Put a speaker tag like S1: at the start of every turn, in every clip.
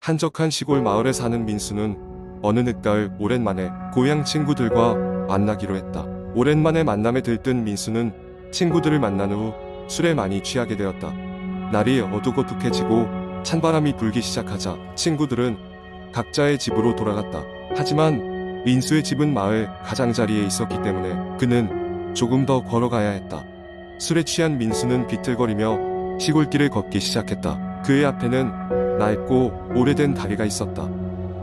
S1: 한적한 시골 마을에 사는 민수는 어느 늦가을 오랜만에 고향 친구들과 만나기로 했다. 오랜만에 만남에 들뜬 민수는 친구들을 만난 후 술에 많이 취하게 되었다. 날이 어둑어둑해지고 찬바람이 불기 시작하자 친구들은 각자의 집으로 돌아갔다. 하지만 민수의 집은 마을 가장자리에 있었기 때문에 그는 조금 더 걸어가야 했다. 술에 취한 민수는 비틀거리며 시골길을 걷기 시작했다. 그의 앞에는 낡고 오래된 다리가 있었다.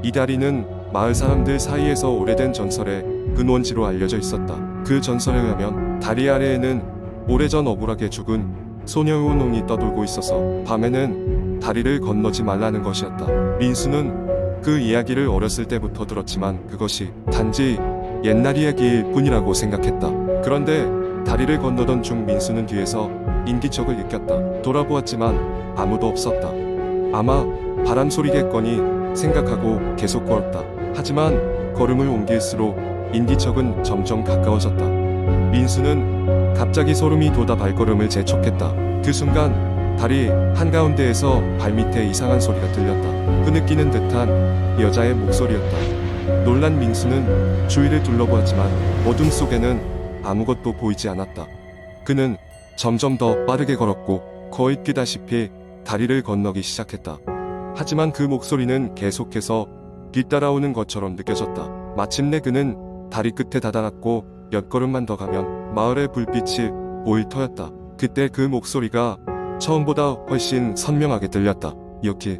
S1: 이 다리는 마을 사람들 사이에서 오래된 전설의 근원지로 알려져 있었다. 그 전설에 의하면 다리 아래에는 오래전 억울하게 죽은 소녀의 혼혼이 떠돌고 있어서 밤에는 다리를 건너지 말라는 것이었다. 민수는 그 이야기를 어렸을 때부터 들었지만 그것이 단지 옛날 이야기일 뿐이라고 생각했다. 그런데 다리를 건너던 중 민수는 뒤에서 인기척을 느꼈다. 돌아보았지만 아무도 없었다. 아마 바람 소리겠거니 생각하고 계속 걸었다. 하지만 걸음을 옮길수록 인기척은 점점 가까워졌다. 민수는 갑자기 소름이 돋아 발걸음을 재촉했다. 그 순간 다리 한가운데에서 발밑에 이상한 소리가 들렸다. 흐느끼는 듯한 여자의 목소리였다. 놀란 민수는 주위를 둘러보았지만 어둠 속에는 아무것도 보이지 않았다. 그는 점점 더 빠르게 걸었고 거의 뛰다시피 다리를 건너기 시작했다. 하지만 그 목소리는 계속해서 뒤따라오는 것처럼 느껴졌다. 마침내 그는 다리 끝에 다다랐고 몇 걸음만 더 가면 마을의 불빛이 보일 터였다. 그때 그 목소리가 처음보다 훨씬 선명하게 들렸다. 여기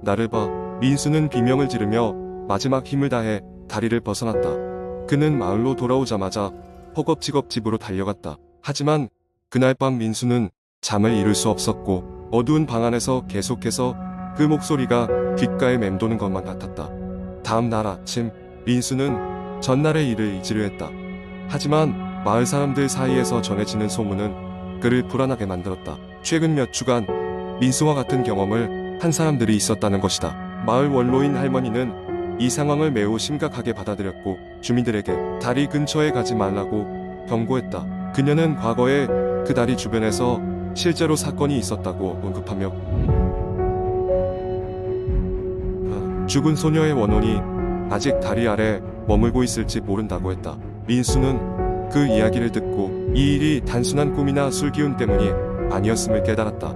S1: 나를 봐. 민수는 비명을 지르며 마지막 힘을 다해 다리를 벗어났다. 그는 마을로 돌아오자마자 허겁지겁 집으로 달려갔다. 하지만 그날 밤 민수는 잠을 이룰 수 없었고 어두운 방 안에서 계속해서 그 목소리가 귓가에 맴도는 것만 같았다. 다음 날 아침 민수는 전날의 일을 잊으려 했다. 하지만 마을 사람들 사이에서 전해지는 소문은 그를 불안하게 만들었다. 최근 몇 주간 민수와 같은 경험을 한 사람들이 있었다는 것이다. 마을 원로인 할머니는 이 상황을 매우 심각하게 받아들였고 주민들에게 다리 근처에 가지 말라고 경고했다. 그녀는 과거에 그 다리 주변에서 실제로 사건이 있었다고 언급하며 죽은 소녀의 원혼이 아직 다리 아래 머물고 있을지 모른다고 했다. 민수는 그 이야기를 듣고 이 일이 단순한 꿈이나 술기운 때문이 아니었음을 깨달았다.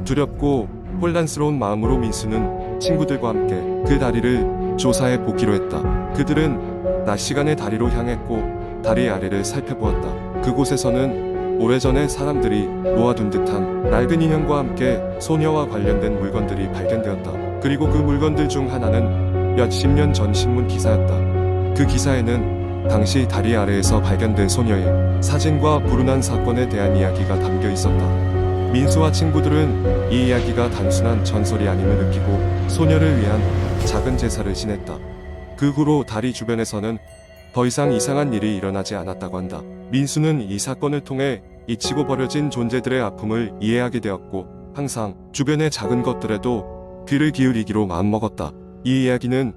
S1: 두렵고 혼란스러운 마음으로 민수는 친구들과 함께 그 다리를 조사해 보기로 했다. 그들은 낮 시간에 다리로 향했고 다리 아래를 살펴보았다. 그곳에서는 오래전에 사람들이 놓아둔 듯한 낡은 인형과 함께 소녀와 관련된 물건들이 발견되었다. 그리고 그 물건들 중 하나는 몇십 년 전 신문 기사였다. 그 기사에는 당시 다리 아래에서 발견된 소녀의 사진과 불운한 사건에 대한 이야기가 담겨 있었다. 민수와 친구들은 이 이야기가 단순한 전설이 아님을 느끼고 소녀를 위한 작은 제사를 지냈다. 그 후로 다리 주변에서는 더 이상 이상한 일이 일어나지 않았다고 한다. 민수는 이 사건을 통해 잊히고 버려진 존재들의 아픔을 이해하게 되었고 항상 주변의 작은 것들에도 귀를 기울이기로 마음먹었다. 이 이야기는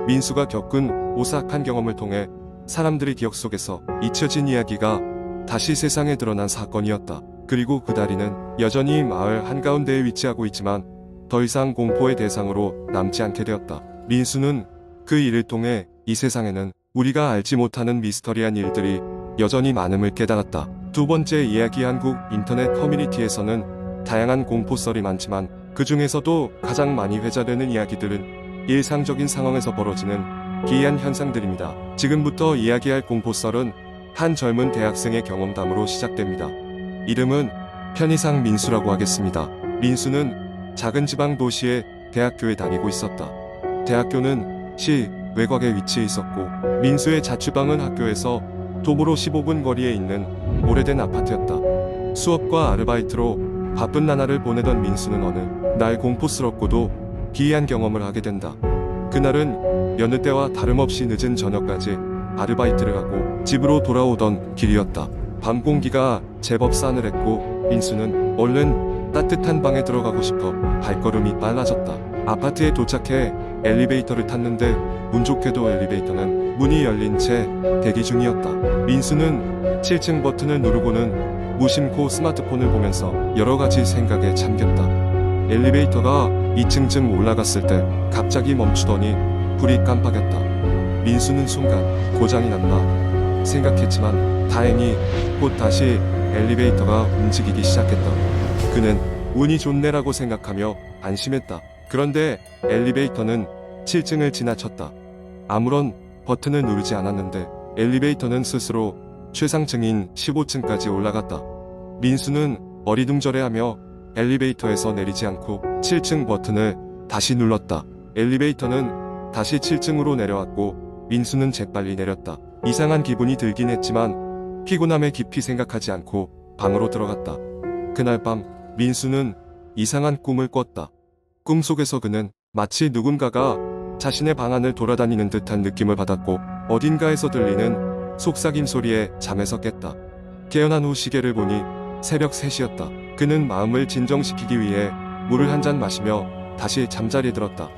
S1: 민수가 겪은 오싹한 경험을 통해 사람들의 기억 속에서 잊혀진 이야기가 다시 세상에 드러난 사건이었다. 그리고 그 다리는 여전히 마을 한가운데에 위치하고 있지만 더 이상 공포의 대상으로 남지 않게 되었다. 민수는 그 일을 통해 이 세상에는 우리가 알지 못하는 미스터리한 일들이 여전히 많음을 깨달았다. 두 번째 이야기. 한국 인터넷 커뮤니티에서는 다양한 공포썰이 많지만 그 중에서도 가장 많이 회자되는 이야기들은 일상적인 상황에서 벌어지는 기이한 현상들입니다. 지금부터 이야기할 공포썰은 한 젊은 대학생의 경험담으로 시작됩니다. 이름은 편의상 민수라고 하겠습니다. 민수는 작은 지방 도시의 대학교에 다니고 있었다. 대학교는 시 외곽에 위치해 있었고 민수의 자취방은 학교에서 도보로 15분 거리에 있는 오래된 아파트였다. 수업과 아르바이트로 바쁜 나날을 보내던 민수는 어느 날 공포스럽고도 기이한 경험을 하게 된다. 그날은 여느 때와 다름없이 늦은 저녁까지 아르바이트를 하고 집으로 돌아오던 길이었다. 밤 공기가 제법 싸늘했고 민수는 얼른 따뜻한 방에 들어가고 싶어 발걸음이 빨라졌다. 아파트에 도착해 엘리베이터를 탔는데 운 좋게도 엘리베이터는 문이 열린 채 대기 중이었다. 민수는 7층 버튼을 누르고는 무심코 스마트폰을 보면서 여러가지 생각에 잠겼다. 엘리베이터가 2층쯤 올라갔을 때 갑자기 멈추더니 불이 깜빡였다. 민수는 순간 고장이 났나 생각했지만 다행히 곧 다시 엘리베이터가 움직이기 시작했다. 그는 운이 좋네라고 생각하며 안심했다. 그런데 엘리베이터는 7층을 지나쳤다. 아무런 버튼을 누르지 않았는데 엘리베이터는 스스로 최상층인 15층까지 올라갔다. 민수는 어리둥절해하며 엘리베이터에서 내리지 않고 7층 버튼을 다시 눌렀다. 엘리베이터는 다시 7층으로 내려왔고 민수는 재빨리 내렸다. 이상한 기분이 들긴 했지만 피곤함에 깊이 생각하지 않고 방으로 들어갔다. 그날 밤 민수는 이상한 꿈을 꿨다. 꿈속에서 그는 마치 누군가가 자신의 방 안을 돌아다니는 듯한 느낌을 받았고 어딘가에서 들리는 속삭임 소리에 잠에서 깼다. 깨어난 후 시계를 보니 새벽 3시였다. 그는 마음을 진정시키기 위해 물을 한 잔 마시며 다시 잠자리에 들었다.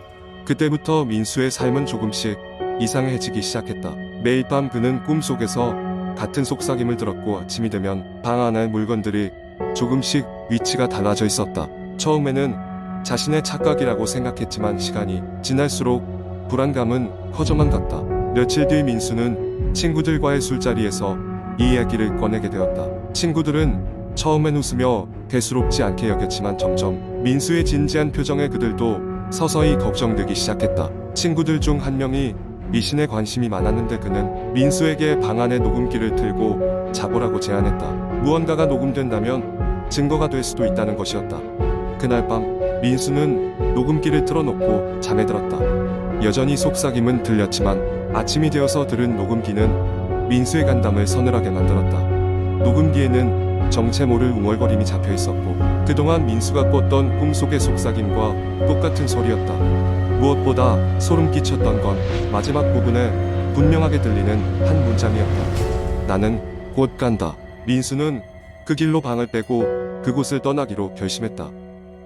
S1: 그때부터 민수의 삶은 조금씩 이상해지기 시작했다. 매일 밤 그는 꿈속에서 같은 속삭임을 들었고 아침이 되면 방 안의 물건들이 조금씩 위치가 달라져 있었다. 처음에는 자신의 착각이라고 생각했지만 시간이 지날수록 불안감은 커져만 갔다. 며칠 뒤 민수는 친구들과의 술자리에서 이 이야기를 꺼내게 되었다. 친구들은 처음엔 웃으며 대수롭지 않게 여겼지만 점점 민수의 진지한 표정에 그들도 서서히 걱정되기 시작했다. 친구들 중 한 명이 미신에 관심이 많았는데 그는 민수에게 방 안에 녹음기를 틀고 자보라고 제안했다. 무언가가 녹음된다면 증거가 될 수도 있다는 것이었다. 그날 밤 민수는 녹음기를 틀어놓고 잠에 들었다. 여전히 속삭임은 들렸지만 아침이 되어서 들은 녹음기는 민수의 간담을 서늘하게 만들었다. 녹음기에는 정체 모를 웅얼거림이 잡혀 있었고 그동안 민수가 꿨던 꿈속의 속삭임과 똑같은 소리였다. 무엇보다 소름 끼쳤던 건 마지막 부분에 분명하게 들리는 한 문장이었다. 나는 곧 간다. 민수는 그 길로 방을 빼고 그곳을 떠나기로 결심했다.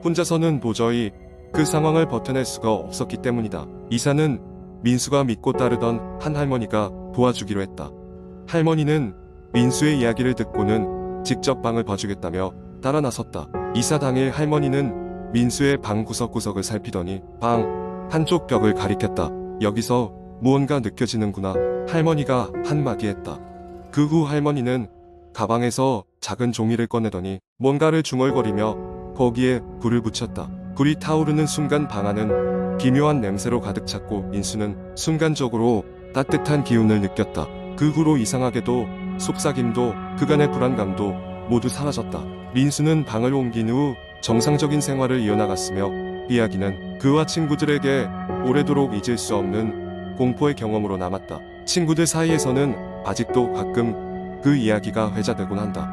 S1: 혼자서는 도저히 그 상황을 버텨낼 수가 없었기 때문이다. 이사는 민수가 믿고 따르던 한 할머니가 도와주기로 했다. 할머니는 민수의 이야기를 듣고는 직접 방을 봐주겠다며 따라 나섰다. 이사 당일 할머니는 민수의 방 구석구석을 살피더니 방 한쪽 벽을 가리켰다. 여기서 무언가 느껴지는구나. 할머니가 한마디 했다. 그 후 할머니는 가방에서 작은 종이를 꺼내더니 뭔가를 중얼거리며 거기에 불을 붙였다. 불이 타오르는 순간 방 안은 기묘한 냄새로 가득 찼고 민수는 순간적으로 따뜻한 기운을 느꼈다. 그 후로 이상하게도 속삭임도 그간의 불안감도 모두 사라졌다. 민수는 방을 옮긴 후 정상적인 생활을 이어나갔으며 이야기는 그와 친구들에게 오래도록 잊을 수 없는 공포의 경험으로 남았다. 친구들 사이에서는 아직도 가끔 그 이야기가 회자되곤 한다.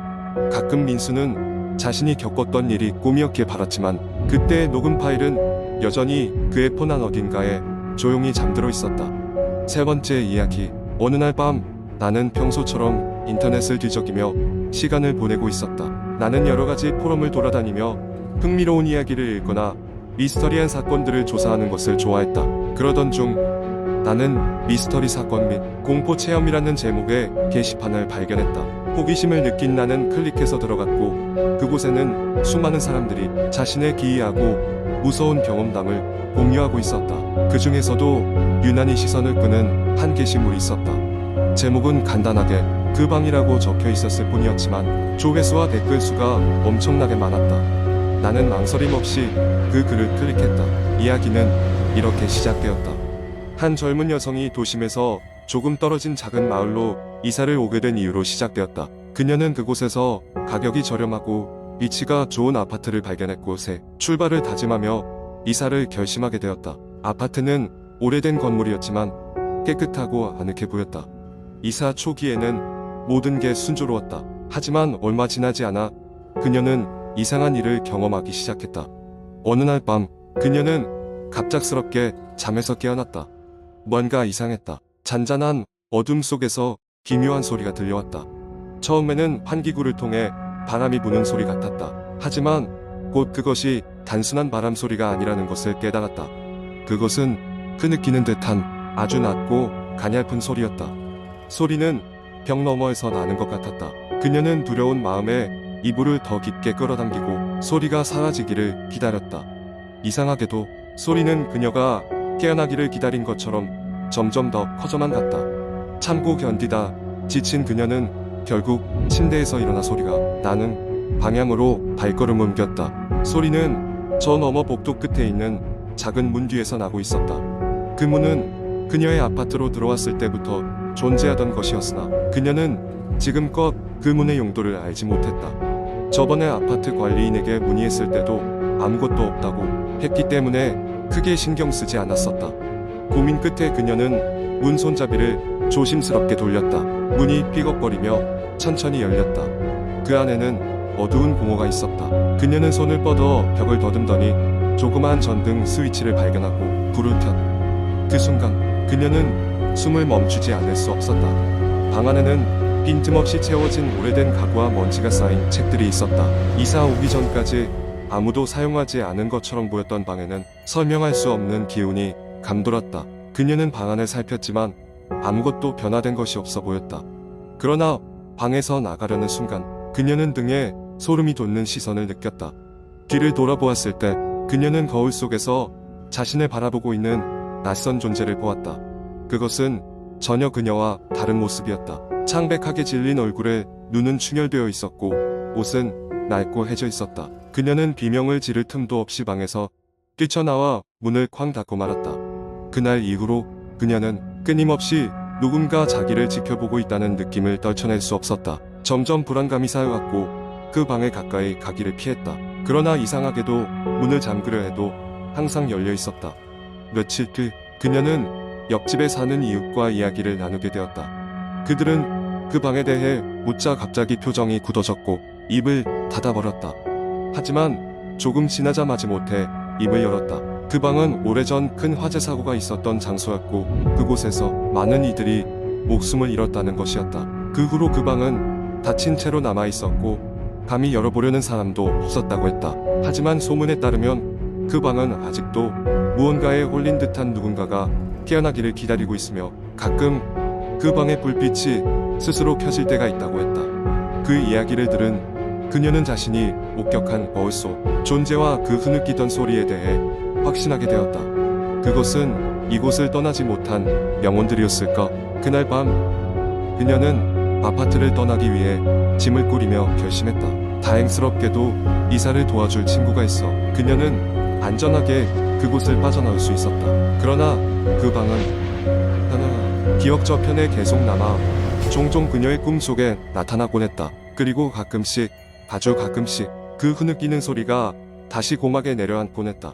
S1: 가끔 민수는 자신이 겪었던 일이 꿈이었길 바랐지만 그때의 녹음 파일은 여전히 그의 폰 안 어딘가에 조용히 잠들어 있었다. 세 번째 이야기. 어느 날 밤 나는 평소처럼 인터넷을 뒤적이며 시간을 보내고 있었다. 나는 여러 가지 포럼을 돌아다니며 흥미로운 이야기를 읽거나 미스터리한 사건들을 조사하는 것을 좋아했다. 그러던 중 나는 미스터리 사건 및 공포 체험이라는 제목의 게시판을 발견했다. 호기심을 느낀 나는 클릭해서 들어갔고 그곳에는 수많은 사람들이 자신의 기이하고 무서운 경험담을 공유하고 있었다. 그 중에서도 유난히 시선을 끄는 한 게시물이 있었다. 제목은 간단하게 그 방이라고 적혀 있었을 뿐이었지만 조회수와 댓글 수가 엄청나게 많았다. 나는 망설임 없이 그 글을 클릭했다. 이야기는 이렇게 시작되었다. 한 젊은 여성이 도심에서 조금 떨어진 작은 마을로 이사를 오게 된 이유로 시작되었다. 그녀는 그곳에서 가격이 저렴하고 위치가 좋은 아파트를 발견했고 새 출발을 다짐하며 이사를 결심하게 되었다. 아파트는 오래된 건물이었지만 깨끗하고 아늑해 보였다. 이사 초기에는 모든 게 순조로웠다. 하지만 얼마 지나지 않아 그녀는 이상한 일을 경험하기 시작했다. 어느 날 밤 그녀는 갑작스럽게 잠에서 깨어났다. 뭔가 이상했다. 잔잔한 어둠 속에서 기묘한 소리가 들려왔다. 처음에는 환기구를 통해 바람이 부는 소리 같았다. 하지만 곧 그것이 단순한 바람 소리가 아니라는 것을 깨달았다. 그것은 흐느끼는 듯한 아주 낮고 가냘픈 소리였다. 소리는 벽 너머에서 나는 것 같았다. 그녀는 두려운 마음에 이불을 더 깊게 끌어당기고 소리가 사라지기를 기다렸다. 이상하게도 소리는 그녀가 깨어나기를 기다린 것처럼 점점 더 커져만 갔다. 참고 견디다 지친 그녀는 결국 침대에서 일어나 소리가 나는 방향으로 발걸음을 옮겼다. 소리는 저 너머 복도 끝에 있는 작은 문 뒤에서 나고 있었다. 그 문은 그녀의 아파트로 들어왔을 때부터 존재하던 것이었으나 그녀는 지금껏 그 문의 용도를 알지 못했다. 저번에 아파트 관리인에게 문의했을 때도 아무것도 없다고 했기 때문에 크게 신경 쓰지 않았었다. 고민 끝에 그녀는 문 손잡이를 조심스럽게 돌렸다. 문이 삐걱거리며 천천히 열렸다. 그 안에는 어두운 공허가 있었다. 그녀는 손을 뻗어 벽을 더듬더니 조그마한 전등 스위치를 발견하고 불을 켰다. 그 순간 그녀는 숨을 멈추지 않을 수 없었다. 방 안에는 빈틈없이 채워진 오래된 가구와 먼지가 쌓인 책들이 있었다. 이사 오기 전까지 아무도 사용하지 않은 것처럼 보였던 방에는 설명할 수 없는 기운이 감돌았다. 그녀는 방 안을 살폈지만 아무것도 변화된 것이 없어 보였다. 그러나 방에서 나가려는 순간 그녀는 등에 소름이 돋는 시선을 느꼈다. 뒤를 돌아보았을 때 그녀는 거울 속에서 자신을 바라보고 있는 낯선 존재를 보았다. 그것은 전혀 그녀와 다른 모습이었다. 창백하게 질린 얼굴에 눈은 충혈되어 있었고 옷은 낡고 해져 있었다. 그녀는 비명을 지를 틈도 없이 방에서 뛰쳐나와 문을 쾅 닫고 말았다. 그날 이후로 그녀는 끊임없이 누군가 자기를 지켜보고 있다는 느낌을 떨쳐낼 수 없었다. 점점 불안감이 쌓여갔고 그 방에 가까이 가기를 피했다. 그러나 이상하게도 문을 잠그려 해도 항상 열려 있었다. 며칠 뒤 그녀는 옆집에 사는 이웃과 이야기를 나누게 되었다. 그들은 그 방에 대해 묻자 갑자기 표정이 굳어졌고 입을 닫아버렸다. 하지만 조금 지나자 마지못해 입을 열었다. 그 방은 오래전 큰 화재 사고가 있었던 장소였고 그곳에서 많은 이들이 목숨을 잃었다는 것이었다. 그 후로 그 방은 닫힌 채로 남아 있었고 감히 열어보려는 사람도 없었다고 했다. 하지만 소문에 따르면 그 방은 아직도 무언가에 홀린 듯한 누군가가 깨어나기를 기다리고 있으며 가끔 그 방의 불빛이 스스로 켜질 때가 있다고 했다. 그 이야기를 들은 그녀는 자신이 목격한 거울 속 존재와 그 흐느끼던 소리에 대해 확신하게 되었다. 그것은 이곳을 떠나지 못한 영혼들이었을까? 그날 밤 그녀는 아파트를 떠나기 위해 짐을 꾸리며 결심했다. 다행스럽게도 이사를 도와줄 친구가 있어 그녀는 안전하게 그곳을 빠져나올 수 있었다. 그러나 그 방은 하나 기억 저편에 계속 남아 종종 그녀의 꿈속에 나타나곤 했다. 그리고 가끔씩 아주 가끔씩 그 흐느끼는 소리가 다시 고막에 내려앉곤 했다.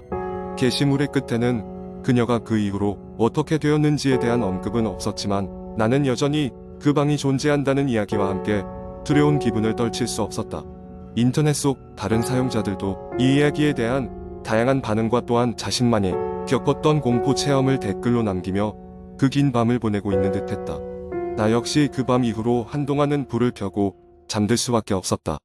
S1: 게시물의 끝에는 그녀가 그 이후로 어떻게 되었는지에 대한 언급은 없었지만 나는 여전히 그 방이 존재한다는 이야기와 함께 두려운 기분을 떨칠 수 없었다. 인터넷 속 다른 사용자들도 이 이야기에 대한 다양한 반응과 또한 자신만이 겪었던 공포 체험을 댓글로 남기며 그 긴 밤을 보내고 있는 듯했다. 나 역시 그 밤 이후로 한동안은 불을 켜고 잠들 수밖에 없었다.